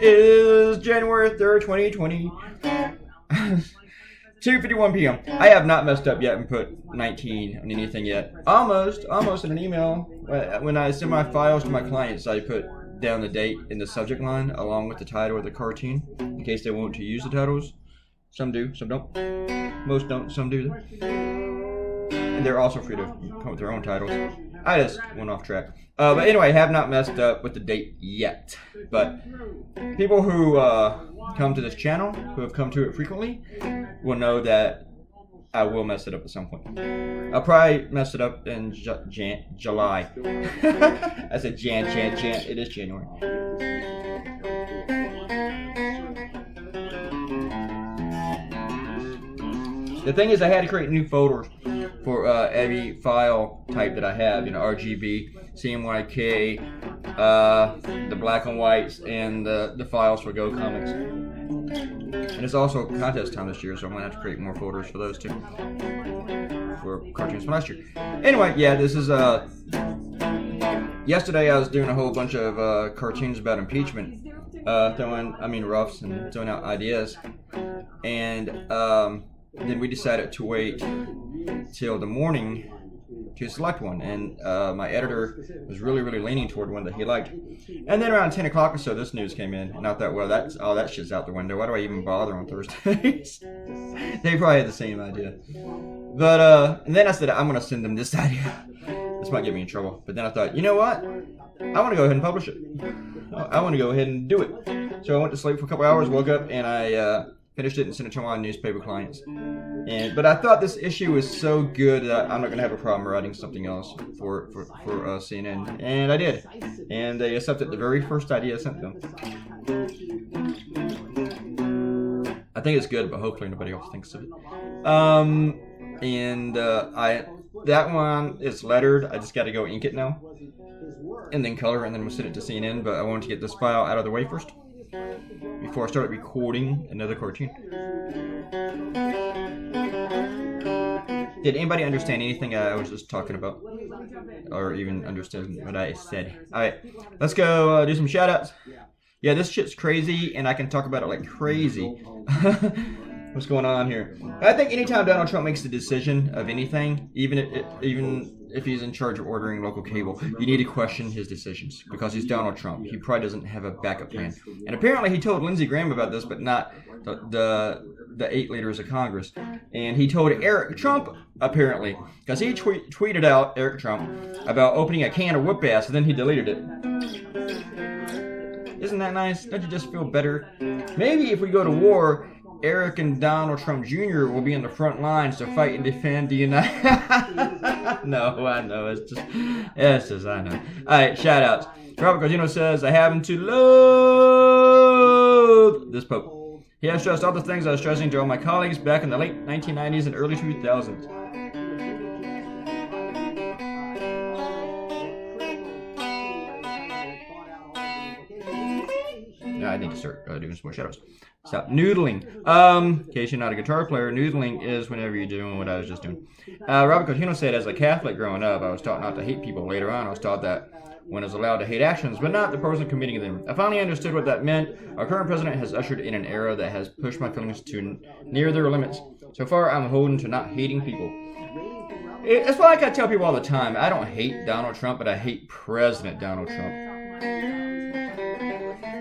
It is January 3rd, 2020. 2:51 p.m. I have not messed up yet and put 19 on anything yet. Almost in an email. When I send my files to my clients, I put down the date in the subject line along with the title of the cartoon in case they want to use the titles. Some do, some don't. Most don't, some do. And they're also free to come up with their own titles. I just went off track. But anyway, I have not messed up with the date yet. But people who come to this channel, who have come to it frequently, will know that I will mess it up at some point. I'll probably mess it up in July. I said Jan. It is January. The thing is, I had to create new folders for every file type that I have. You know, RGB, CMYK, the black and whites, and the files for Go Comics. And it's also contest time this year, so I'm going to have to create more folders for those too. For cartoons from last year. Anyway, yeah, this is... yesterday I was doing a whole bunch of cartoons about impeachment. Roughs and throwing out ideas. And then we decided to wait till the morning to select one, and my editor was really leaning toward one that he liked. And then around 10 o'clock or so, this news came in, and I thought, well, that shit's out the window. Why do I even bother on Thursdays? They probably had the same idea. But and then I said, I'm going to send them this idea. This might get me in trouble. But then I thought, you know what? I want to go ahead and publish it. I want to go ahead and do it. So I went to sleep for a couple hours, woke up, and I finished it and sent it to my newspaper clients. But I thought this issue was so good that I'm not going to have a problem writing something else for CNN. And I did. And they accepted the very first idea I sent them. I think it's good, but hopefully nobody else thinks of it. That one is lettered. I just got to go ink it now. And then color, and then we'll send it to CNN. But I wanted to get this file out of the way first, before I started recording another cartoon. Did anybody understand anything I was just talking about? Or even understand what I said? Alright, let's go do some shoutouts. Yeah, this shit's crazy, and I can talk about it like crazy. What's going on here? I think anytime Donald Trump makes a decision of anything, even if he's in charge of ordering local cable, you need to question his decisions, because he's Donald Trump. He probably doesn't have a backup plan. And apparently he told Lindsey Graham about this, but not the 8 leaders of Congress. And he told Eric Trump, apparently, because he tweeted out, Eric Trump, about opening a can of whoop ass, and then he deleted it. Isn't that nice? Don't you just feel better? Maybe if we go to war, Eric and Donald Trump Jr. will be in the front lines to fight and defend the United... No, I know. It's just, I know. Alright, shout outs. Robert Cardino says, I happen to love this Pope. He has stressed all the things I was stressing to all my colleagues back in the late 1990s and early 2000s. I need to start doing some more shadows. Stop noodling. In case you're not a guitar player, noodling is whenever you're doing what I was just doing. Robert Cardino said, as a Catholic growing up, I was taught not to hate people. Later on, I was taught that one is allowed to hate actions, but not the person committing them. I finally understood what that meant. Our current president has ushered in an era that has pushed my feelings to near their limits. So far, I'm holding to not hating people. That's why I tell people all the time. I don't hate Donald Trump, but I hate President Donald Trump.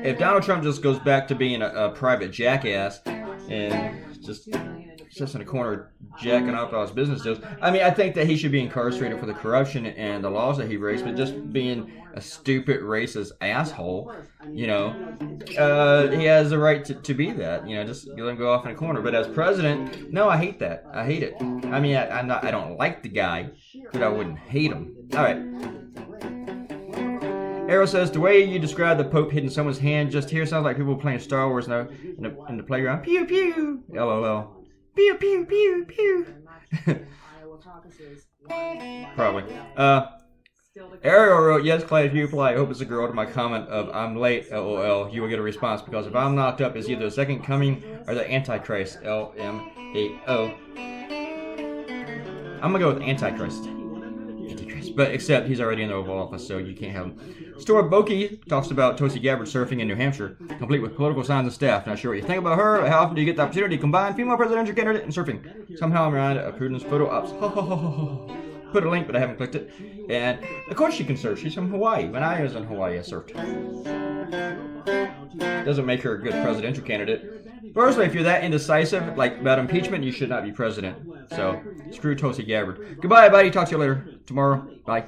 If Donald Trump just goes back to being a private jackass and just sits in a corner jacking off all his business deals, I mean, I think that he should be incarcerated for the corruption and the laws that he breaks, but just being a stupid, racist asshole, you know, he has the right to be that, you know, just let him go off in a corner. But as president, no, I hate that. I hate it. I mean, I don't like the guy, but I wouldn't hate him. All right. Arrow says, the way you describe the Pope hitting someone's hand just here sounds like people playing Star Wars now in the playground. Pew, pew. LOL. Pew, pew, pew, pew. Probably. Ariel wrote, yes, Clay, if you reply, I hope it's a girl to my comment of I'm late, LOL. You will get a response because if I'm knocked up, it's either the second coming or the Antichrist, LMAO. I'm going to go with Antichrist. But except he's already in the Oval Office, so you can't have him. Stuart Bokey talks about Tulsi Gabbard surfing in New Hampshire, complete with political signs and staff. Not sure what you think about her. How often do you get the opportunity to combine female presidential candidate and surfing? Somehow I'm reminded of Putin's photo ops. Put a link, but I haven't clicked it. And of course she can surf. She's from Hawaii. When I was in Hawaii, I surfed. Doesn't make her a good presidential candidate. Firstly, if you're that indecisive, like about impeachment, you should not be president. So, screw Tulsi Gabbard. Goodbye, buddy. Talk to you later tomorrow. Bye.